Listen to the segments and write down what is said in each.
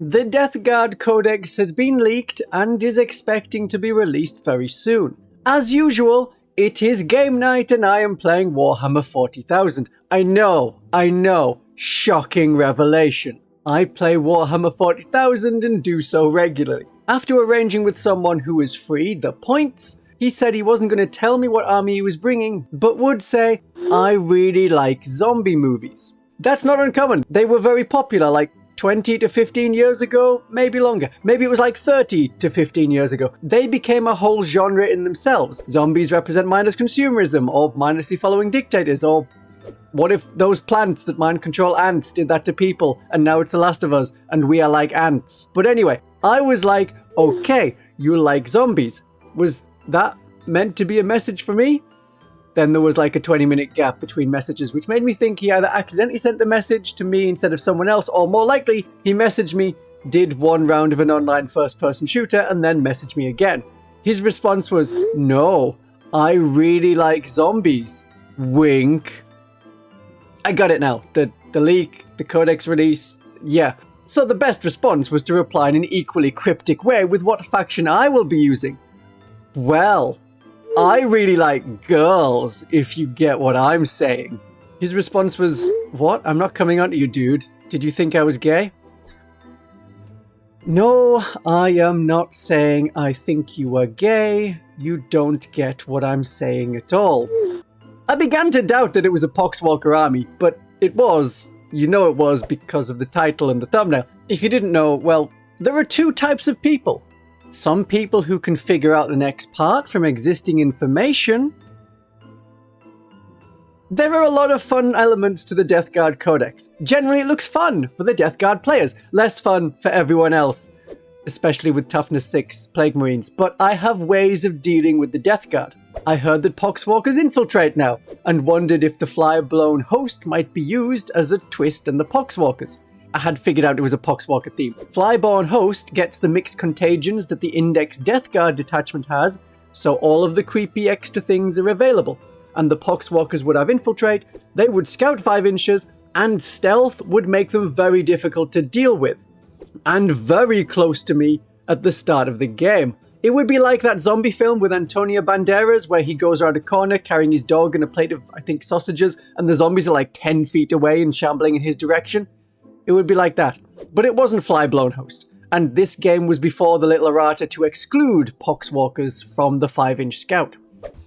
The Death Guard Codex has been leaked and is expecting to be released very soon. As usual, it is game night and I am playing Warhammer 40,000. I know, shocking revelation. I play Warhammer 40,000 and do so regularly. After arranging with someone who was free the points, he said he wasn't going to tell me what army he was bringing, but would say, I really like zombie movies. That's not uncommon. They were very popular, like 20 to 15 years ago, maybe longer. Maybe it was like 30 to 15 years ago. They became a whole genre in themselves. Zombies represent mindless consumerism, or mindlessly following dictators, or what if those plants that mind control ants did that to people, and now it's The Last of Us, and we are like ants. But anyway, I was like, okay, you like zombies. Was that meant to be a message for me? Then there was like a 20-minute gap between messages, which made me think he either accidentally sent the message to me instead of someone else, or more likely, he messaged me, did one round of an online first-person shooter, and then messaged me again. His response was, no, I really like zombies. Wink. I got it now. The leak, the codex release, yeah. So the best response was to reply in an equally cryptic way with what faction I will be using. Well, I really like girls, if you get what I'm saying. His response was, what? I'm not coming on to you, dude. Did you think I was gay? No, I am not saying I think you are gay. You don't get what I'm saying at all. I began to doubt that it was a Poxwalker army, but it was. You know it was because of the title and the thumbnail. If you didn't know, well, there are two types of people. Some people who can figure out the next part from existing information. There are a lot of fun elements to the Death Guard Codex. Generally it looks fun for the Death Guard players, less fun for everyone else, especially with Toughness 6 Plague Marines, but I have ways of dealing with the Death Guard. I heard that Poxwalkers infiltrate now, and wondered if the fly-blown host might be used as a twist in the Poxwalkers. I had figured out it was a Poxwalker theme. Flyborn Host gets the mixed contagions that the Index Death Guard detachment has, so all of the creepy extra things are available. And the Poxwalkers would have infiltrate, they would scout 5 inches, and stealth would make them very difficult to deal with. And very close to me at the start of the game. It would be like that zombie film with Antonio Banderas where he goes around a corner carrying his dog and a plate of, I think, sausages, and the zombies are like 10 feet away and shambling in his direction. It would be like that. But it wasn't Flyblown Host. And this game was before the little errata to exclude Poxwalkers from the 5-inch scout.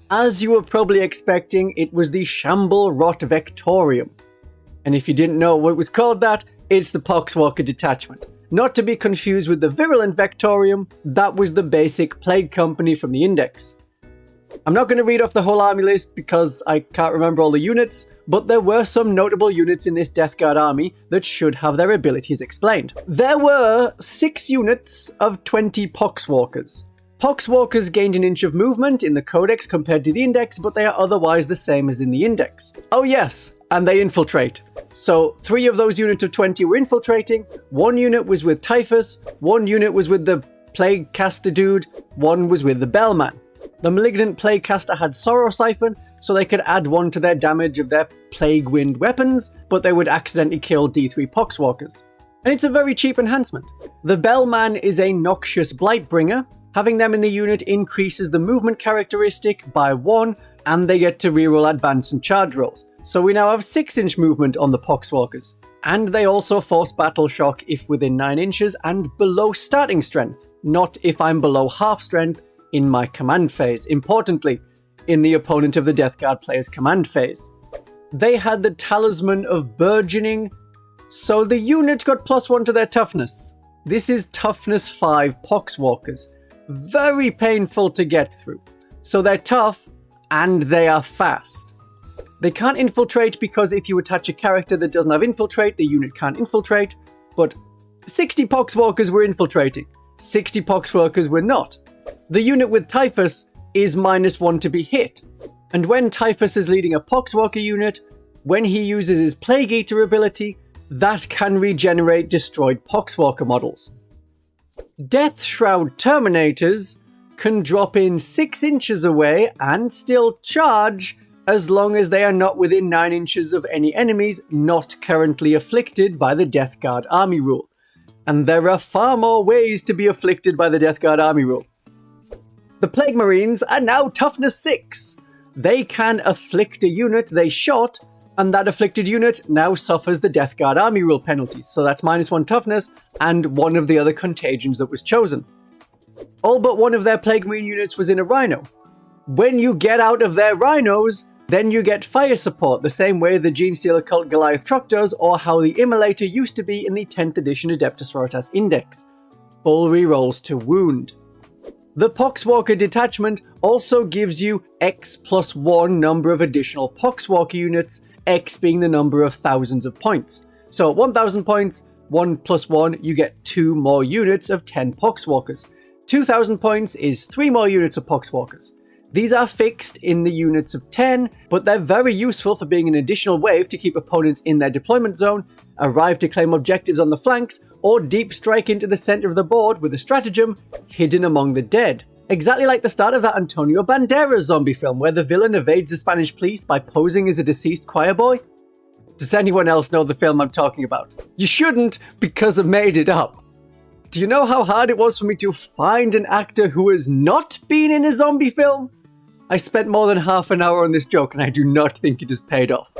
As you were probably expecting, it was the Shamblerot Vectorium. And if you didn't know what it was called that, it's the Poxwalker detachment. Not to be confused with the Virulent Vectorium, that was the basic plague company from the Index. I'm not going to read off the whole army list because I can't remember all the units, but there were some notable units in this Death Guard army that should have their abilities explained. There were 6 units of 20 Poxwalkers. Poxwalkers gained an inch of movement in the Codex compared to the Index, but they are otherwise the same as in the Index. Oh yes, and they infiltrate. So 3 of those units of 20 were infiltrating, 1 unit was with Typhus, 1 unit was with the Plague Caster dude, 1 was with the Bellman. The Malignant Plague Caster had Sorrow Siphon, so they could add 1 to their damage of their Plague Wind weapons, but they would accidentally kill D3 Poxwalkers. And it's a very cheap enhancement. The Bellman is a Noxious Blightbringer. Having them in the unit increases the movement characteristic by 1, and they get to reroll advance and charge rolls. So we now have 6-inch movement on the Poxwalkers. And they also force Battle Shock if within 9 inches and below starting strength, not if I'm below half strength in my command phase. Importantly, in the opponent of the Death Guard player's command phase. They had the Talisman of Burgeoning, so the unit got +1 to their toughness. This is toughness 5 Poxwalkers. Very painful to get through. So they're tough, and they are fast. They can't infiltrate because if you attach a character that doesn't have infiltrate, the unit can't infiltrate, but 60 Poxwalkers were infiltrating. 60 Poxwalkers were not. The unit with Typhus is -1 to be hit, and when Typhus is leading a Poxwalker unit, when he uses his Plague Eater ability, that can regenerate destroyed Poxwalker models. Death Shroud Terminators can drop in 6 inches away and still charge as long as they are not within 9 inches of any enemies not currently afflicted by the Death Guard army rule. And there are far more ways to be afflicted by the Death Guard army rule. The Plague Marines are now toughness 6. They can afflict a unit they shot, and that afflicted unit now suffers the Death Guard army rule penalties. So that's -1 toughness and one of the other contagions that was chosen. All but one of their Plague Marine units was in a Rhino. When you get out of their Rhinos, then you get fire support, the same way the Genestealer Cult Goliath truck does, or how the Immolator used to be in the 10th edition Adepta Sororitas Index. Full rerolls to wound. The Poxwalker detachment also gives you X+1 number of additional Poxwalker units, X being the number of thousands of points. So at 1000 points, 1 + 1, you get 2 more units of 10 Poxwalkers. 2000 points is 3 more units of Poxwalkers. These are fixed in the units of 10, but they're very useful for being an additional wave to keep opponents in their deployment zone, arrive to claim objectives on the flanks, or deep strike into the center of the board with a stratagem, hidden among the dead. Exactly like the start of that Antonio Banderas zombie film where the villain evades the Spanish police by posing as a deceased choir boy. Does anyone else know the film I'm talking about? You shouldn't, because I made it up. Do you know how hard it was for me to find an actor who has not been in a zombie film? I spent more than half an hour on this joke and I do not think it has paid off.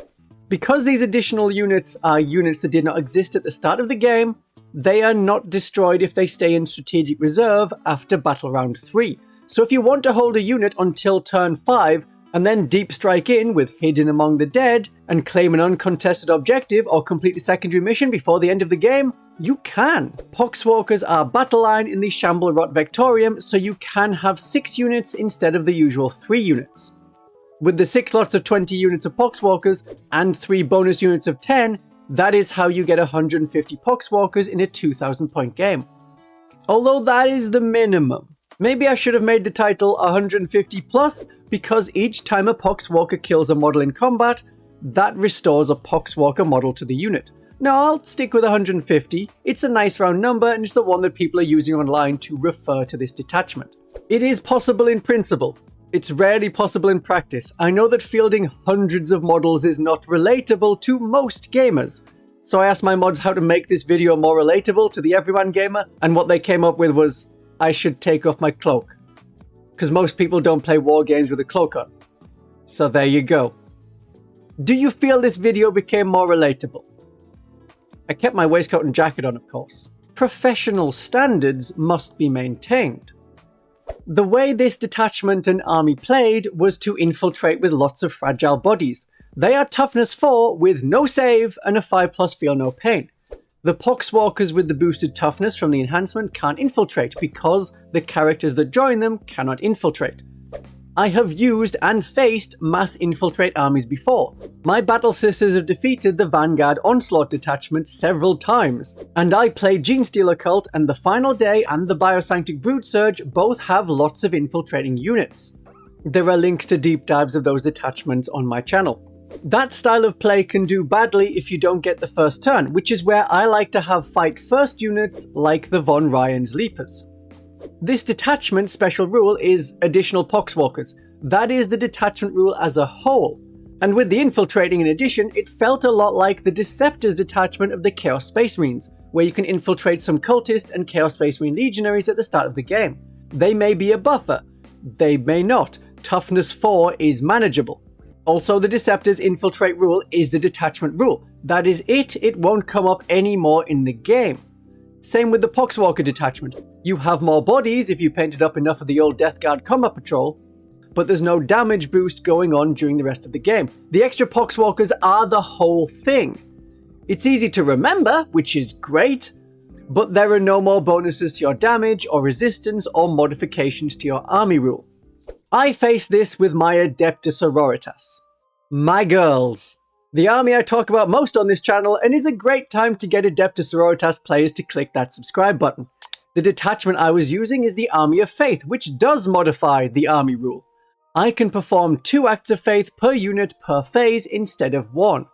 Because these additional units are units that did not exist at the start of the game, they are not destroyed if they stay in strategic reserve after battle round 3. So if you want to hold a unit until turn 5, and then deep strike in with Hidden Among the Dead, and claim an uncontested objective or complete a secondary mission before the end of the game, you can. Poxwalkers are battle line in the Shamblerot Vectorium, so you can have 6 units instead of the usual 3 units. With the 6 lots of 20 units of Poxwalkers and 3 bonus units of 10, that is how you get 150 Poxwalkers in a 2000 point game. Although that is the minimum. Maybe I should have made the title 150 plus, because each time a Poxwalker kills a model in combat, that restores a Poxwalker model to the unit. No, I'll stick with 150. It's a nice round number and it's the one that people are using online to refer to this detachment. It is possible in principle. It's rarely possible in practice. I know that fielding hundreds of models is not relatable to most gamers. So I asked my mods how to make this video more relatable to the everyone gamer, and what they came up with was, I should take off my cloak. Because most people don't play war games with a cloak on. So there you go. Do you feel this video became more relatable? I kept my waistcoat and jacket on, of course. Professional standards must be maintained. The way this detachment and army played was to infiltrate with lots of fragile bodies. They are toughness 4 with no save and a 5+ feel no pain. The Poxwalkers with the boosted toughness from the enhancement can't infiltrate because the characters that join them cannot infiltrate. I have used and faced mass infiltrate armies before. My battle sisters have defeated the Vanguard Onslaught detachment several times, and I played Genestealer Cult, and the Final Day and the Biosanctic Brood Surge both have lots of infiltrating units. There are links to deep dives of those detachments on my channel. That style of play can do badly if you don't get the first turn, which is where I like to have fight first units like the Von Ryan's Leapers. This detachment special rule is additional Poxwalkers. That is the detachment rule as a whole. And with the infiltrating in addition, it felt a lot like the Deceptors detachment of the Chaos Space Marines, where you can infiltrate some cultists and Chaos Space Marine legionaries at the start of the game. They may be a buffer. They may not. Toughness 4 is manageable. Also, the Deceptors infiltrate rule is the detachment rule. That is it. It won't come up anymore in the game. Same with the Poxwalker detachment. You have more bodies if you painted up enough of the old Death Guard Combat Patrol, but there's no damage boost going on during the rest of the game. The extra Poxwalkers are the whole thing. It's easy to remember, which is great, but there are no more bonuses to your damage or resistance or modifications to your army rule. I face this with my Adepta Sororitas. My girls. The army I talk about most on this channel, and is a great time to get Adepta Sororitas players to click that subscribe button. The detachment I was using is the Army of Faith, which does modify the army rule. I can perform 2 acts of faith per unit per phase instead of 1.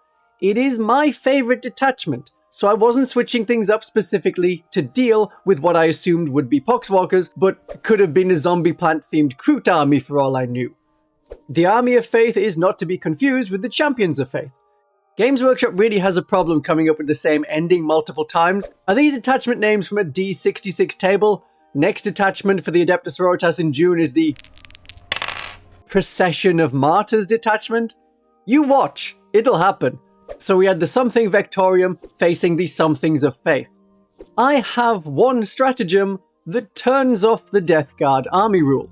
It is my favorite detachment, so I wasn't switching things up specifically to deal with what I assumed would be Poxwalkers, but could have been a zombie plant themed Kroot army for all I knew. The Army of Faith is not to be confused with the Champions of Faith. Games Workshop really has a problem coming up with the same ending multiple times. Are these detachment names from a D66 table? Next detachment for the Adepta Sororitas in June is the Procession of Martyrs detachment? You watch, it'll happen. So we had the Something Vectorium facing the Somethings of Faith. I have one stratagem that turns off the Death Guard army rule.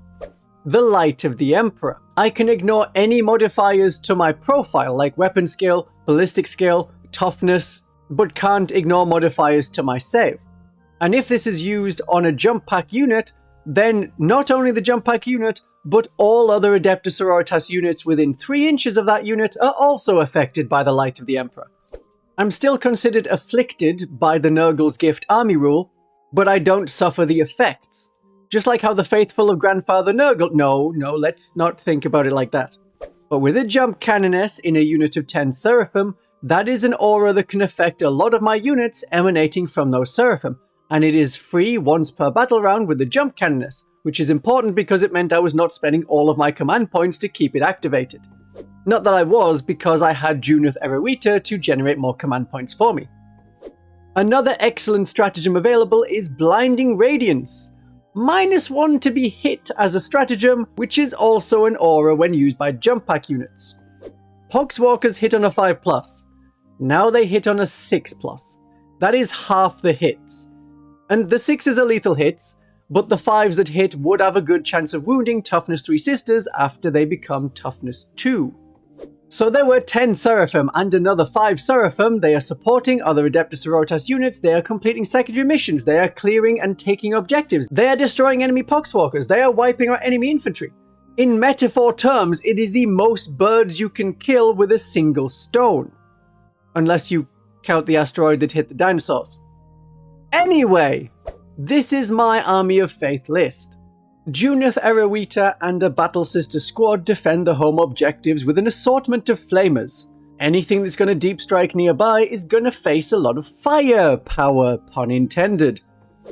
The Light of the Emperor. I can ignore any modifiers to my profile like weapon skill, ballistic skill, toughness, but can't ignore modifiers to my save. And if this is used on a jump pack unit, then not only the jump pack unit, but all other Adepta Sororitas units within 3 inches of that unit are also affected by the Light of the Emperor. I'm still considered afflicted by the Nurgle's Gift army rule, but I don't suffer the effects. Just like how the faithful of Grandfather Nurgle— no, let's not think about it like that. But with a jump cannoness in a unit of 10 Seraphim, that is an aura that can affect a lot of my units emanating from those Seraphim, and it is free once per battle round with the jump cannoness, which is important because it meant I was not spending all of my command points to keep it activated. Not that I was, because I had Junith Erewhita to generate more command points for me. Another excellent stratagem available is Blinding Radiance. -1 to be hit as a stratagem, which is also an aura when used by jump pack units. Poxwalkers hit on a 5+. Now they hit on a 6+. That is half the hits. And the 6s are lethal hits, but the 5s that hit would have a good chance of wounding Toughness 3 sisters after they become Toughness 2. So there were 10 Seraphim and another 5 Seraphim. They are supporting other Adepta Sororitas units, they are completing secondary missions, they are clearing and taking objectives, they are destroying enemy Poxwalkers, they are wiping out enemy infantry. In metaphor terms, it is the most birds you can kill with a single stone. Unless you count the asteroid that hit the dinosaurs. Anyway, this is my Army of Faith list. Junith Erewhita and a Battle Sister squad defend the home objectives with an assortment of flamers. Anything that's going to deep strike nearby is going to face a lot of firepower, pun intended.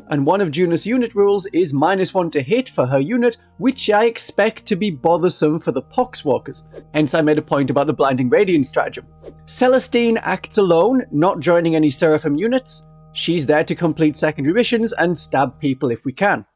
And one of Junith's unit rules is -1 to hit for her unit, which I expect to be bothersome for the Poxwalkers. Hence I made a point about the Blinding Radiance stratagem. Celestine acts alone, not joining any Seraphim units. She's there to complete secondary missions and stab people if we can.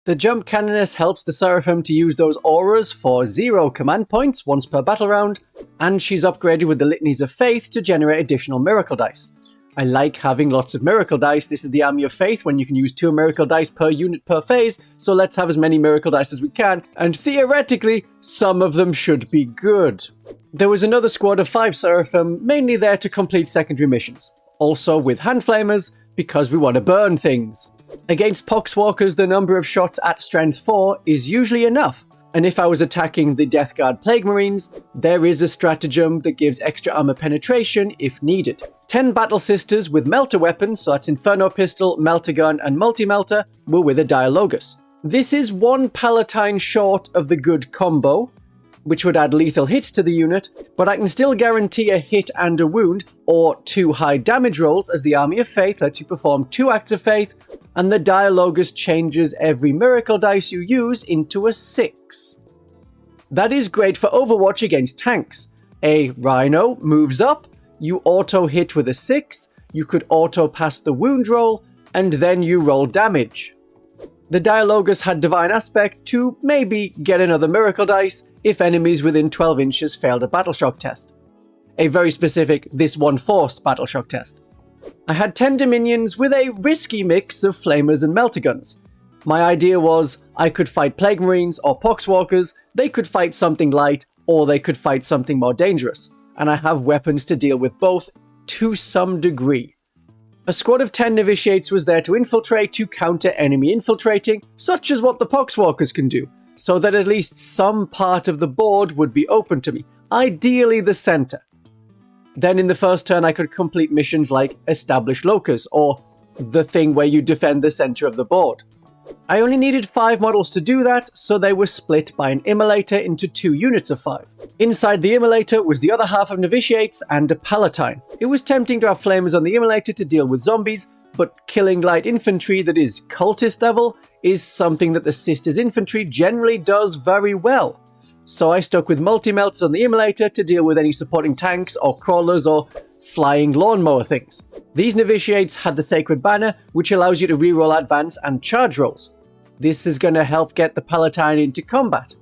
The jump cannoness helps the Seraphim to use those auras for 0 command points once per battle round, and she's upgraded with the Litanies of Faith to generate additional miracle dice. I like having lots of miracle dice. This is the Army of Faith when you can use 2 miracle dice per unit per phase, so let's have as many miracle dice as we can, and theoretically, some of them should be good. There was another squad of 5 Seraphim, mainly there to complete secondary missions. Also with hand flamers, because we want to burn things. Against Poxwalkers, the number of shots at strength 4 is usually enough, and if I was attacking the Death Guard Plague Marines, there is a stratagem that gives extra armor penetration if needed. 10 Battle Sisters with melter weapons, so that's Inferno Pistol, Melter Gun, and Multi-Melter, were with a Dialogus. This is 1 Palatine short of the good combo, which would add lethal hits to the unit, but I can still guarantee a hit and a wound, or 2 high damage rolls, as the Army of Faith lets you perform 2 acts of faith, and the Dialogus changes every miracle dice you use into a 6. That is great for Overwatch against tanks. A Rhino moves up, you auto-hit with a 6, you could auto-pass the wound roll, and then you roll damage. The Dialogus had Divine Aspect to maybe get another miracle dice if enemies within 12 inches failed a Battle Shock test. A very specific, this one forced Battle Shock test. I had 10 Dominions with a risky mix of Flamers and Melter Guns. My idea was I could fight Plague Marines or Poxwalkers, they could fight something light, or they could fight something more dangerous, and I have weapons to deal with both to some degree. A squad of 10 Novitiates was there to infiltrate to counter enemy infiltrating, such as what the Poxwalkers can do, so that at least some part of the board would be open to me, ideally the center. Then in the first turn I could complete missions like Establish Locus, or the thing where you defend the center of the board. I only needed 5 models to do that, so they were split by an Immolator into 2 units of 5. Inside the Immolator was the other half of Novitiates and a Palatine. It was tempting to have Flamers on the Immolator to deal with zombies, but killing light infantry that is cultist level is something that the Sisters Infantry generally does very well. so I stuck with multi-melters on the Immolator to deal with any supporting tanks or crawlers or flying lawnmower things. These novitiates had the Sacred Banner, which allows you to reroll advance and charge rolls. This is going to help get the Palatine into combat.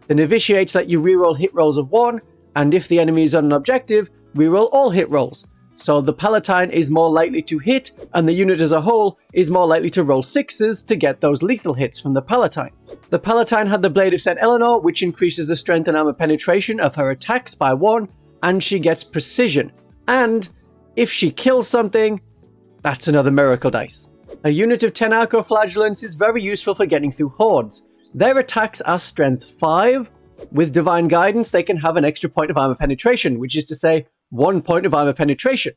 The novitiates let you reroll hit rolls of 1, and if the enemy is on an objective, reroll all hit rolls. So the Palatine is more likely to hit, and the unit as a whole is more likely to roll 6s to get those lethal hits from the Palatine. The Palatine had the Blade of St. Eleanor, which increases the strength and armor penetration of her attacks by 1, and she gets precision. And if she kills something, that's another miracle dice. A unit of 10 Arco-Flagellants is very useful for getting through hordes. Their attacks are strength 5. With Divine Guidance, they can have an extra point of armor penetration, which is to say, 1 point of armor penetration.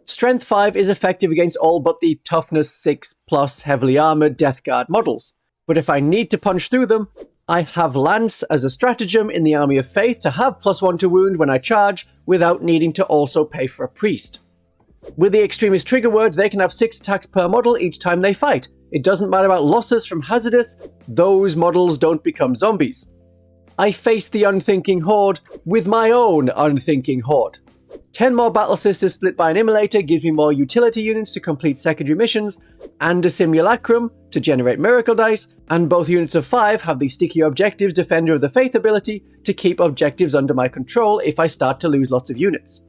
Strength 5 is effective against all but the toughness 6 plus heavily armored Death Guard models. But if I need to punch through them, I have Lance as a stratagem in the Army of Faith to have +1 to wound when I charge without needing to also pay for a priest. With the Extremist trigger word, they can have 6 attacks per model each time they fight. It doesn't matter about losses from Hazardous, those models don't become zombies. I face the unthinking horde with my own unthinking horde. 10 more Battle Sisters split by an Immolator gives me more utility units to complete secondary missions, and a Simulacrum to generate miracle dice, and both units of 5 have the Sticky Objectives Defender of the Faith ability to keep objectives under my control if I start to lose lots of units.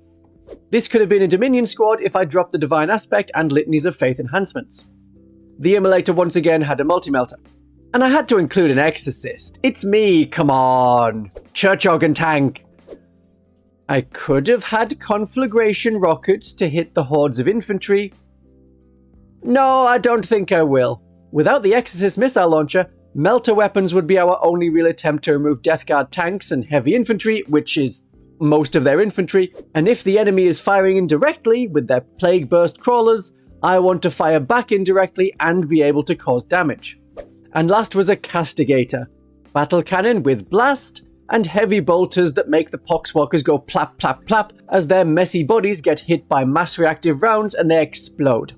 This could have been a Dominion squad if I dropped the Divine Aspect and Litanies of Faith enhancements. The Immolator once again had a multi-melter. And I had to include an Exorcist. It's me, come on. Church Organ Tank. I could have had conflagration rockets to hit the hordes of infantry. No, I don't think I will. Without the Exorcist missile launcher, melter weapons would be our only real attempt to remove Death Guard tanks and heavy infantry, which is most of their infantry, and if the enemy is firing indirectly with their Plague Burst crawlers, I want to fire back indirectly and be able to cause damage. And last was a Castigator. Battle cannon with blast, and heavy bolters that make the Poxwalkers go plap plap plap as their messy bodies get hit by mass reactive rounds and they explode.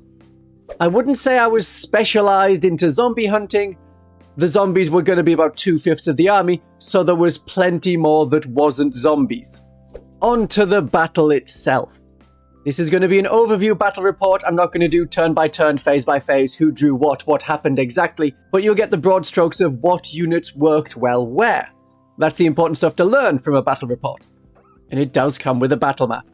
I wouldn't say I was specialized into zombie hunting. The zombies were going to be about 2/5 of the army, so there was plenty more that wasn't zombies. On to the battle itself. This is going to be an overview battle report. I'm not going to do turn by turn, phase by phase, who drew what happened exactly, but you'll get the broad strokes of what units worked well where. That's the important stuff to learn from a battle report. And it does come with a battle map.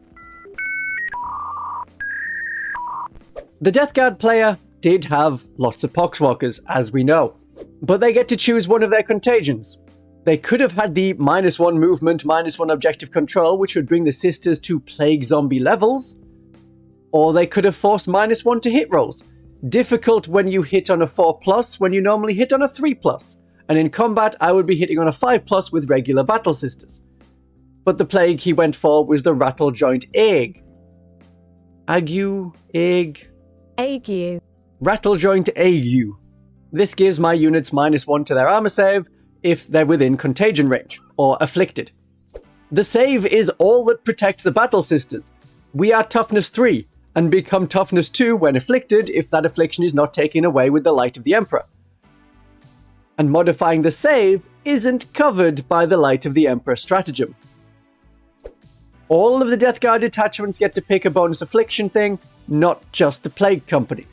The Death Guard player did have lots of Poxwalkers, as we know, but they get to choose one of their contagions. They could have had the -1 movement, -1 objective control, which would bring the sisters to plague zombie levels, or they could have forced -1 to hit rolls. Difficult when you hit on a 4+ when you normally hit on a 3+, and in combat I would be hitting on a 5+ with regular Battle Sisters. But the plague he went for was the Rattle Joint Ague. Ague. Rattle Joint Ague. This gives my units -1 to their armor save if they're within contagion range, or afflicted. The save is all that protects the Battle Sisters. We are toughness 3, and become toughness 2 when afflicted if that affliction is not taken away with the Light of the Emperor. And modifying the save isn't covered by the Light of the Emperor stratagem. All of the Death Guard detachments get to pick a bonus affliction thing, not just the Plague Company,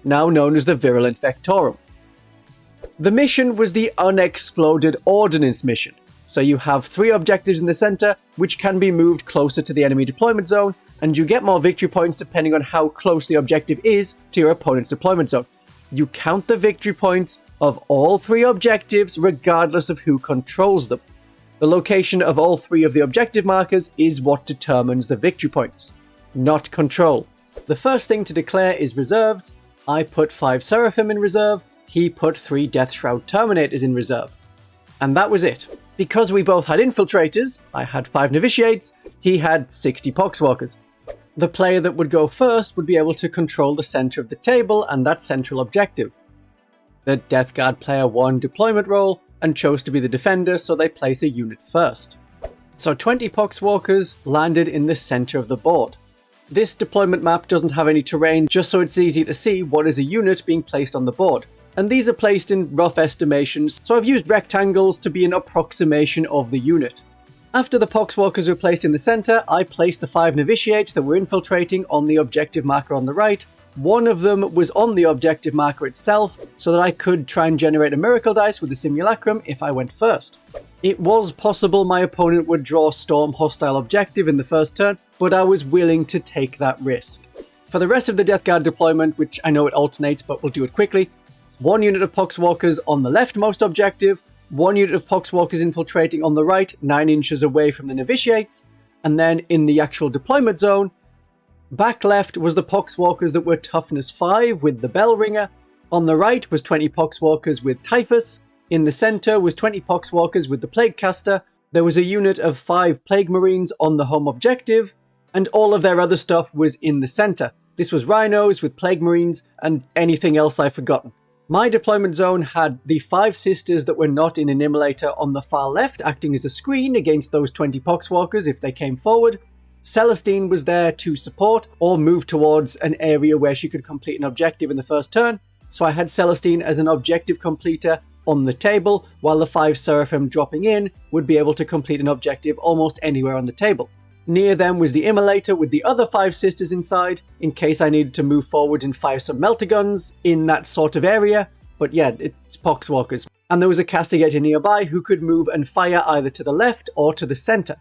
now known as the Virulent Vectorium. The mission was the Unexploded Ordnance mission, so you have 3 objectives in the center which can be moved closer to the enemy deployment zone, and you get more victory points depending on how close the objective is to your opponent's deployment zone. You count the victory points of all 3 objectives regardless of who controls them. The location of all 3 of the objective markers is what determines the victory points, not control. The first thing to declare is reserves. I put 5 Seraphim in reserve, he put 3 Death Shroud Terminators in reserve. And that was it. Because we both had infiltrators, I had 5 novitiates, he had 60 Poxwalkers. The player that would go first would be able to control the center of the table and that central objective. The Death Guard player won deployment role and chose to be the defender, so they place a unit first. So 20 Poxwalkers landed in the center of the board. This deployment map doesn't have any terrain, just so it's easy to see what is a unit being placed on the board. and these are placed in rough estimations, so I've used rectangles to be an approximation of the unit. After the Poxwalkers were placed in the centre, I placed the 5 novitiates that were infiltrating on the objective marker on the right. One of them was on the objective marker itself, so that I could try and generate a miracle dice with the simulacrum if I went first. It was possible my opponent would draw Storm Hostile Objective in the first turn, but I was willing to take that risk. For the rest of the Death Guard deployment, which I know it alternates but we'll do it quickly, 1 unit of Poxwalkers on the leftmost objective, 1 unit of Poxwalkers infiltrating on the right, 9 inches away from the novitiates, and then in the actual deployment zone, back left was the Poxwalkers that were toughness 5 with the Bell Ringer, on the right was 20 Poxwalkers with Typhus, in the centre was 20 Poxwalkers with the Plague Caster, there was a unit of 5 Plague Marines on the home objective, and all of their other stuff was in the centre. This was Rhinos with Plague Marines and anything else I've forgotten. My deployment zone had the 5 sisters that were not in an immolator on the far left, acting as a screen against those 20 Poxwalkers if they came forward. Celestine was there to support or move towards an area where she could complete an objective in the first turn, so I had Celestine as an objective completer on the table, while the 5 Seraphim dropping in would be able to complete an objective almost anywhere on the table. Near them was the immolator with the other 5 sisters inside, in case I needed to move forward and fire some melter guns in that sort of area, but yeah, it's Poxwalkers. And there was a castigator nearby who could move and fire either to the left or to the centre.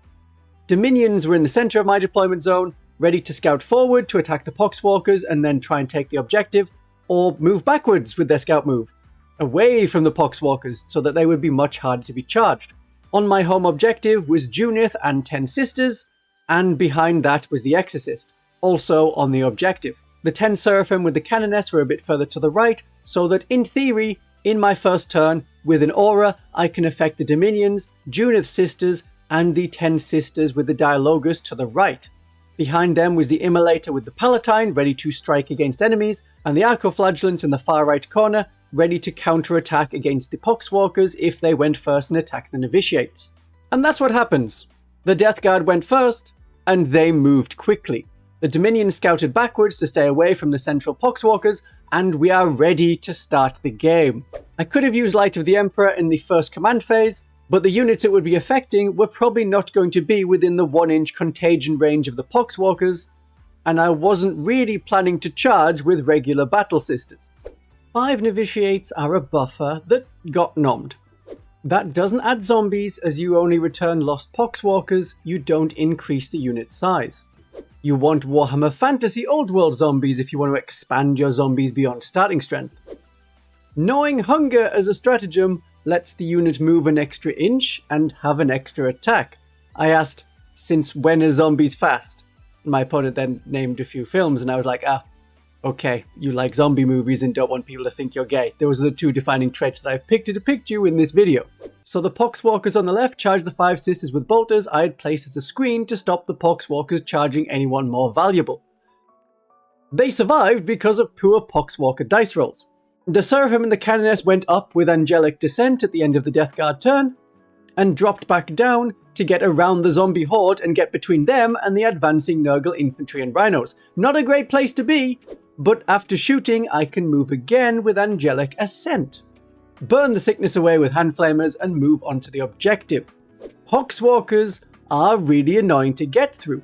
Dominions were in the centre of my deployment zone, ready to scout forward to attack the Poxwalkers and then try and take the objective, or move backwards with their scout move, away from the Poxwalkers so that they would be much harder to be charged. On my home objective was Junith and 10 sisters, and behind that was the Exorcist, also on the objective. The 10 Seraphim with the Canoness were a bit further to the right, so that in theory, in my first turn, with an aura, I can affect the Dominions, Junith's sisters, and the 10 sisters with the Dialogus to the right. Behind them was the Immolator with the Palatine, ready to strike against enemies, and the Archoflagellants in the far right corner, ready to counterattack against the Poxwalkers if they went first and attacked the Novitiates. And that's what happens. The Death Guard went first, and they moved quickly. The Dominion scouted backwards to stay away from the central Poxwalkers, and we are ready to start the game. I could have used Light of the Emperor in the first command phase, but the units it would be affecting were probably not going to be within the 1-inch contagion range of the Poxwalkers, and I wasn't really planning to charge with regular Battle Sisters. 5 Novitiates are a buffer that got nommed. That doesn't add zombies, as you only return lost Poxwalkers, you don't increase the unit size. You want Warhammer Fantasy Old World zombies if you want to expand your zombies beyond starting strength. Knowing hunger as a stratagem lets the unit move an extra inch and have an extra attack. I asked, since when are zombies fast? My opponent then named a few films and I was like, okay, you like zombie movies and don't want people to think you're gay. Those are the 2 defining traits that I've picked to depict you in this video. So the Poxwalkers on the left charged the 5 sisters with bolters I had placed as a screen to stop the Poxwalkers charging anyone more valuable. They survived because of poor Poxwalker dice rolls. The Seraphim and the Canoness went up with Angelic Descent at the end of the Death Guard turn, and dropped back down to get around the zombie horde and get between them and the advancing Nurgle infantry and rhinos. Not a great place to be, but after shooting I can move again with Angelic Ascent. Burn the sickness away with hand flamers and move on to the objective. Poxwalkers are really annoying to get through,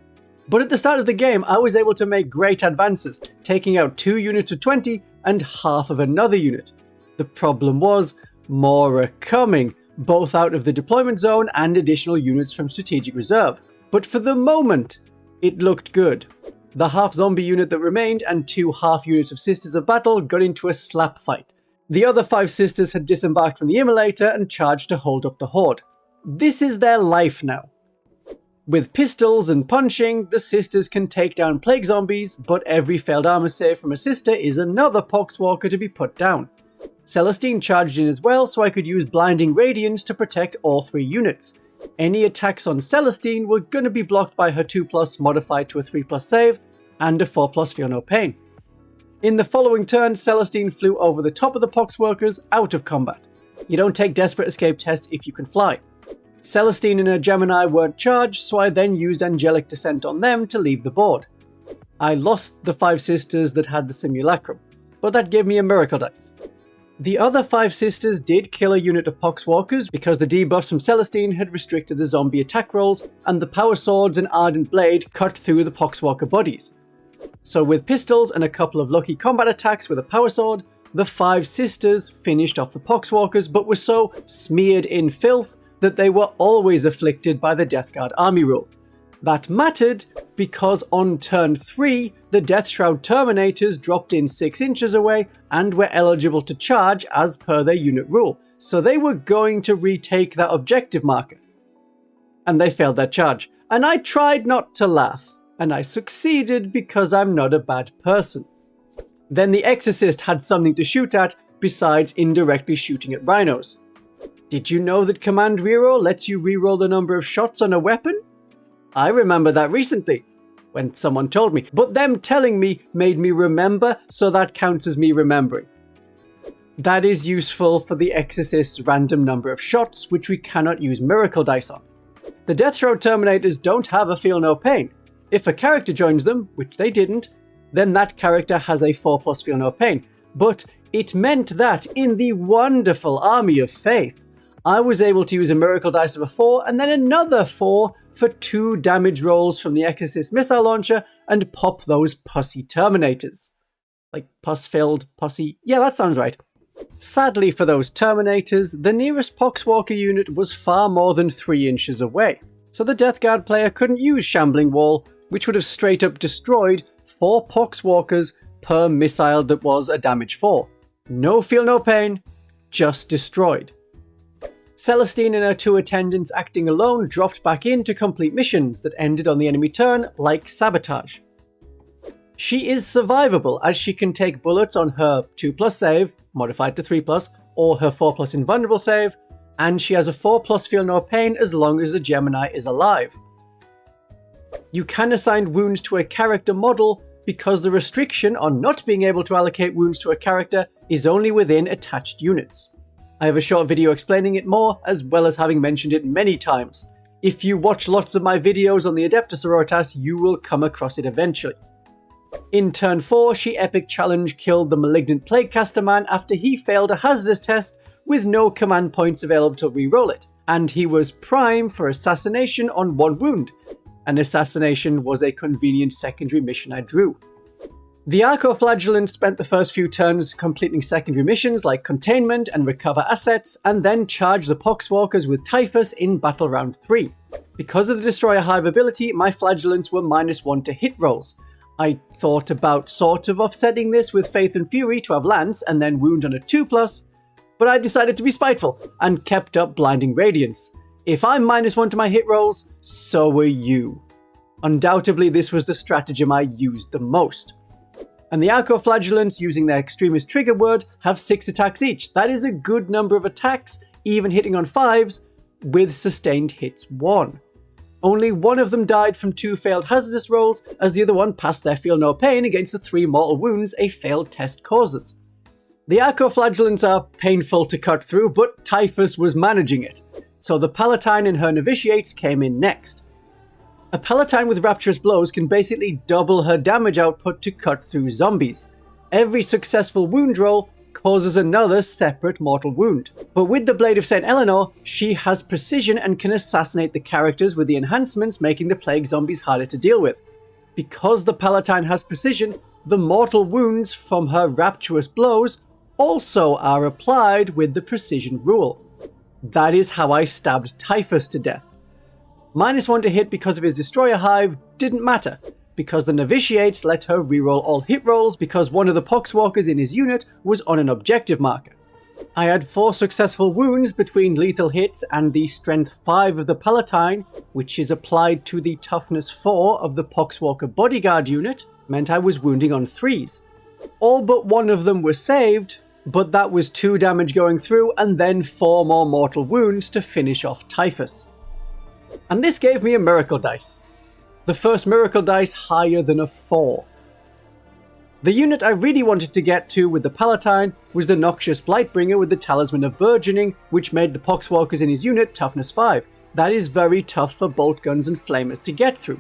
but at the start of the game I was able to make great advances, taking out 2 units of 20 and half of another unit. The problem was, more are coming, both out of the deployment zone and additional units from Strategic Reserve. But for the moment, it looked good. The half zombie unit that remained and 2 half units of Sisters of Battle got into a slap fight. The other 5 sisters had disembarked from the Immolator and charged to hold up the horde. This is their life now. With pistols and punching, the sisters can take down plague zombies, but every failed armor save from a sister is another Poxwalker to be put down. Celestine charged in as well, so I could use Blinding Radiance to protect all 3 units. Any attacks on Celestine were going to be blocked by her 2+ modified to a 3+ save, and a 4+ Feel No Pain. In the following turn, Celestine flew over the top of the Poxwalkers out of combat. You don't take Desperate Escape tests if you can fly. Celestine and her Gemini weren't charged, so I then used Angelic Descent on them to leave the board. I lost the 5 sisters that had the Simulacrum, but that gave me a Miracle Dice. The other 5 sisters did kill a unit of Poxwalkers because the debuffs from Celestine had restricted the zombie attack rolls, and the power swords and ardent blade cut through the Poxwalker bodies. So with pistols and a couple of lucky combat attacks with a power sword, the 5 sisters finished off the Poxwalkers, but were so smeared in filth that they were always afflicted by the Death Guard army rule. That mattered because on turn 3, the Death Shroud Terminators dropped in 6 inches away and were eligible to charge as per their unit rule, so they were going to retake that objective marker. And they failed that charge, and I tried not to laugh, and I succeeded because I'm not a bad person. Then the Exorcist had something to shoot at besides indirectly shooting at rhinos. Did you know that Command Reroll lets you reroll the number of shots on a weapon? I remember that recently, when someone told me, but them telling me made me remember, so that counts as me remembering. That is useful for the Exorcist's random number of shots, which we cannot use Miracle Dice on. The Death Shroud Terminators don't have a Feel No Pain. If a character joins them, which they didn't, then that character has a 4+ Feel No Pain. But it meant that in the wonderful Army of Faith, I was able to use a Miracle Dice of a 4 and then another 4 for 2 damage rolls from the Exorcist missile launcher and pop those pussy Terminators. Like pus-filled pussy. Yeah, that sounds right. Sadly for those Terminators, the nearest Poxwalker unit was far more than 3 inches away, so the Death Guard player couldn't use Shambling Wall, which would have straight up destroyed 4 Poxwalkers per missile that was a damage 4. No Feel No Pain, just destroyed. Celestine and her 2 attendants acting alone dropped back in to complete missions that ended on the enemy turn, like Sabotage. She is survivable as she can take bullets on her 2+ save, modified to 3+, or her 4+ invulnerable save, and she has a 4+ Feel No Pain as long as the Gemini is alive. You can assign wounds to a character model because the restriction on not being able to allocate wounds to a character is only within attached units. I have a short video explaining it more, as well as having mentioned it many times. If you watch lots of my videos on the Adepta Sororitas, you will come across it eventually. In turn 4, she epic challenge killed the Malignant Plaguecaster man after he failed a hazardous test with no command points available to reroll it, and he was prime for assassination on 1 wound. An assassination was a convenient secondary mission I drew. The Archoflagellant spent the first few turns completing secondary missions like Containment and Recover Assets, and then charged the Poxwalkers with Typhus in Battle Round 3. Because of the Destroyer Hive ability, my Flagellants were -1 to hit rolls. I thought about sort of offsetting this with Faith and Fury to have Lance and then Wound on a 2+, but I decided to be spiteful and kept up Blinding Radiance. If I'm -1 to my hit rolls, so are you. Undoubtedly, this was the stratagem I used the most. And the Archoflagellants, using their Extremist trigger word, have 6 attacks each. That is a good number of attacks, even hitting on 5s, with sustained hits 1. Only one of them died from 2 failed hazardous rolls, as the other one passed their Feel No Pain against the 3 mortal wounds a failed test causes. The Archoflagellants are painful to cut through, but Typhus was managing it, so the Palatine and her Novitiates came in next. A Palatine with Rapturous Blows can basically double her damage output to cut through zombies. Every successful wound roll causes another separate mortal wound. But with the Blade of St. Eleanor, she has precision and can assassinate the characters with the enhancements, making the plague zombies harder to deal with. Because the Palatine has precision, the mortal wounds from her Rapturous Blows also are applied with the precision rule. That is how I stabbed Typhus to death. -1 to hit because of his Destroyer Hive didn't matter, because the Novitiates let her reroll all hit rolls because one of the Poxwalkers in his unit was on an objective marker. I had 4 successful wounds between lethal hits, and the Strength 5 of the Palatine, which is applied to the Toughness 4 of the Poxwalker Bodyguard unit, meant I was wounding on 3s. All but one of them were saved, but that was 2 damage going through and then 4 more mortal wounds to finish off Typhus. And this gave me a Miracle Dice. The first Miracle Dice higher than a 4. The unit I really wanted to get to with the Palatine was the Noxious Blightbringer with the Talisman of Burgeoning, which made the Poxwalkers in his unit Toughness 5. That is very tough for bolt guns and flamers to get through.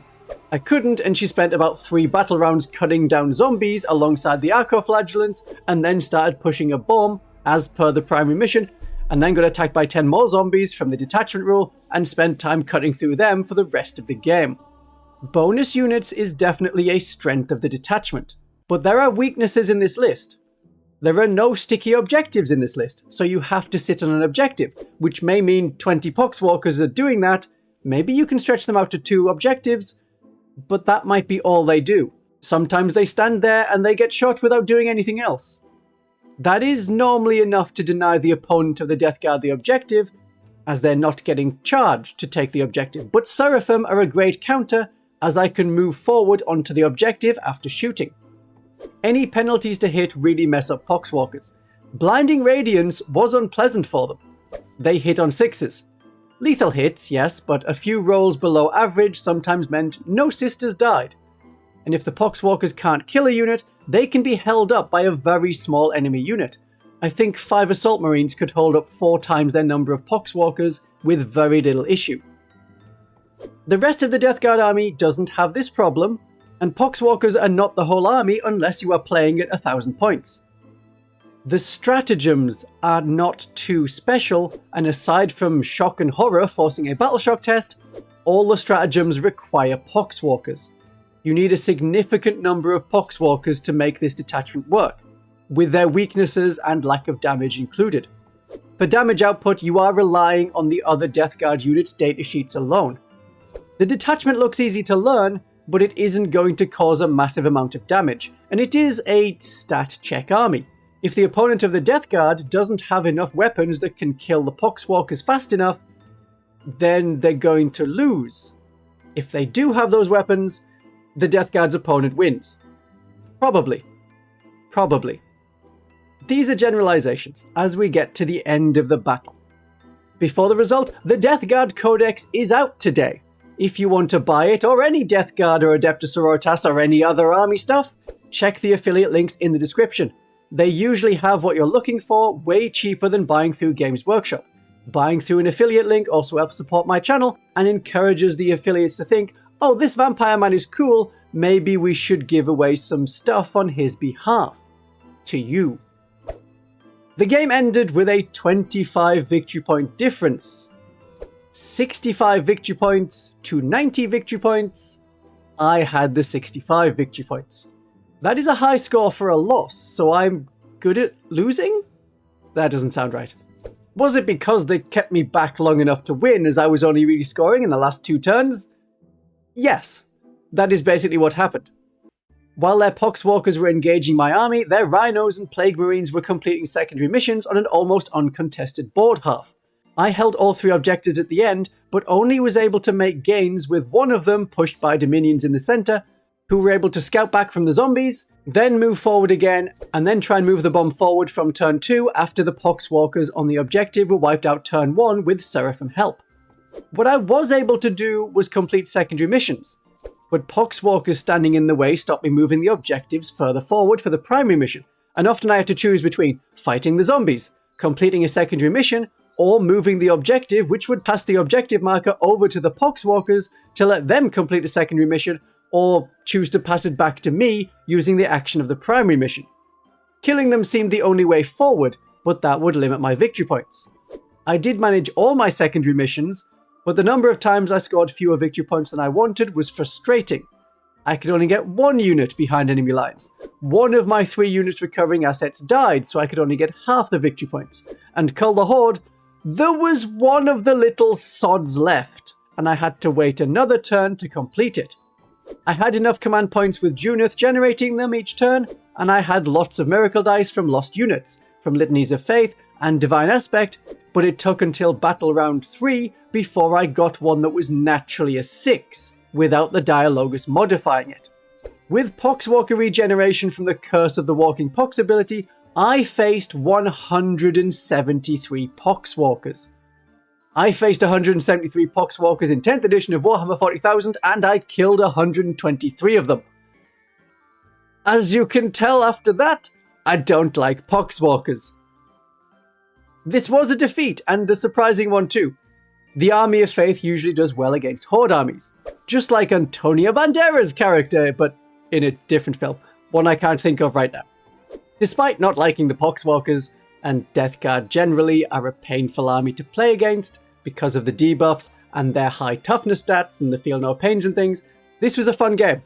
I couldn't, and she spent about 3 battle rounds cutting down zombies alongside the Archoflagellants, and then started pushing a bomb as per the primary mission, and then got attacked by 10 more zombies from the detachment rule and spent time cutting through them for the rest of the game. Bonus units is definitely a strength of the detachment, but there are weaknesses in this list. There are no sticky objectives in this list, so you have to sit on an objective, which may mean 20 Poxwalkers are doing that. Maybe you can stretch them out to 2 objectives, but that might be all they do. Sometimes they stand there and they get shot without doing anything else. That is normally enough to deny the opponent of the Death Guard the objective, as they're not getting charged to take the objective, but Seraphim are a great counter, as I can move forward onto the objective after shooting. Any penalties to hit really mess up Poxwalkers. Blinding Radiance was unpleasant for them. They hit on 6s. Lethal hits, yes, but a few rolls below average sometimes meant no sisters died. And if the Poxwalkers can't kill a unit, they can be held up by a very small enemy unit. I think 5 Assault Marines could hold up 4 times their number of Poxwalkers with very little issue. The rest of the Death Guard army doesn't have this problem, and Poxwalkers are not the whole army unless you are playing at 1,000 points. The stratagems are not too special, and aside from shock and horror forcing a battle shock test, all the stratagems require Poxwalkers. You need a significant number of Poxwalkers to make this detachment work, with their weaknesses and lack of damage included. For damage output, you are relying on the other Death Guard units' datasheets alone. The detachment looks easy to learn, but it isn't going to cause a massive amount of damage, and it is a stat check army. If the opponent of the Death Guard doesn't have enough weapons that can kill the Poxwalkers fast enough, then they're going to lose. If they do have those weapons, the Death Guard's opponent wins. Probably. These are generalizations as we get to the end of the battle. Before the result, the Death Guard Codex is out today. If you want to buy it, or any Death Guard or Adepta Sororitas or any other army stuff, check the affiliate links in the description. They usually have what you're looking for way cheaper than buying through Games Workshop. Buying through an affiliate link also helps support my channel and encourages the affiliates to think, oh, this vampire man is cool, maybe we should give away some stuff on his behalf. To you. The game ended with a 25 victory point difference. 65 victory points to 90 victory points. I had the 65 victory points. That is a high score for a loss, so I'm good at losing? That doesn't sound right. Was it because they kept me back long enough to win as I was only really scoring in the last 2 turns? Yes, that is basically what happened. While their Poxwalkers were engaging my army, their Rhinos and Plague Marines were completing secondary missions on an almost uncontested board half. I held all 3 objectives at the end, but only was able to make gains with one of them pushed by Dominions in the center, who were able to scout back from the zombies, then move forward again, and then try and move the bomb forward from turn 2 after the Poxwalkers on the objective were wiped out turn 1 with Seraphim help. What I was able to do was complete secondary missions, but Poxwalkers standing in the way stopped me moving the objectives further forward for the primary mission, and often I had to choose between fighting the zombies, completing a secondary mission, or moving the objective, which would pass the objective marker over to the Poxwalkers to let them complete a secondary mission, or choose to pass it back to me using the action of the primary mission. Killing them seemed the only way forward, but that would limit my victory points. I did manage all my secondary missions, but the number of times I scored fewer victory points than I wanted was frustrating. I could only get 1 unit behind enemy lines. 1 of my 3 units recovering assets died, so I could only get half the victory points. And Cull the Horde, there was 1 of the little sods left, and I had to wait another turn to complete it. I had enough command points with Junith generating them each turn, and I had lots of miracle dice from lost units, from Litanies of Faith and Divine Aspect, but it took until battle round 3 before I got one that was naturally a 6, without the Dialogus modifying it. With Poxwalker regeneration from the Curse of the Walking Pox ability, I faced 173 Poxwalkers. I faced 173 Poxwalkers in 10th edition of Warhammer 40,000, and I killed 123 of them. As you can tell after that, I don't like Poxwalkers. This was a defeat, and a surprising one too. The Army of Faith usually does well against Horde armies, just like Antonio Banderas' character, but in a different film, one I can't think of right now. Despite not liking the Poxwalkers, and Death Guard generally are a painful army to play against because of the debuffs and their high toughness stats and the feel no pains and things. This was a fun game.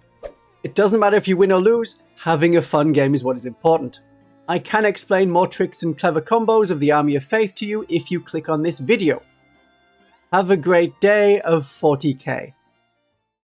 It doesn't matter if you win or lose, having a fun game is what is important. I can explain more tricks and clever combos of the Army of Faith to you if you click on this video. Have a great day of 40k.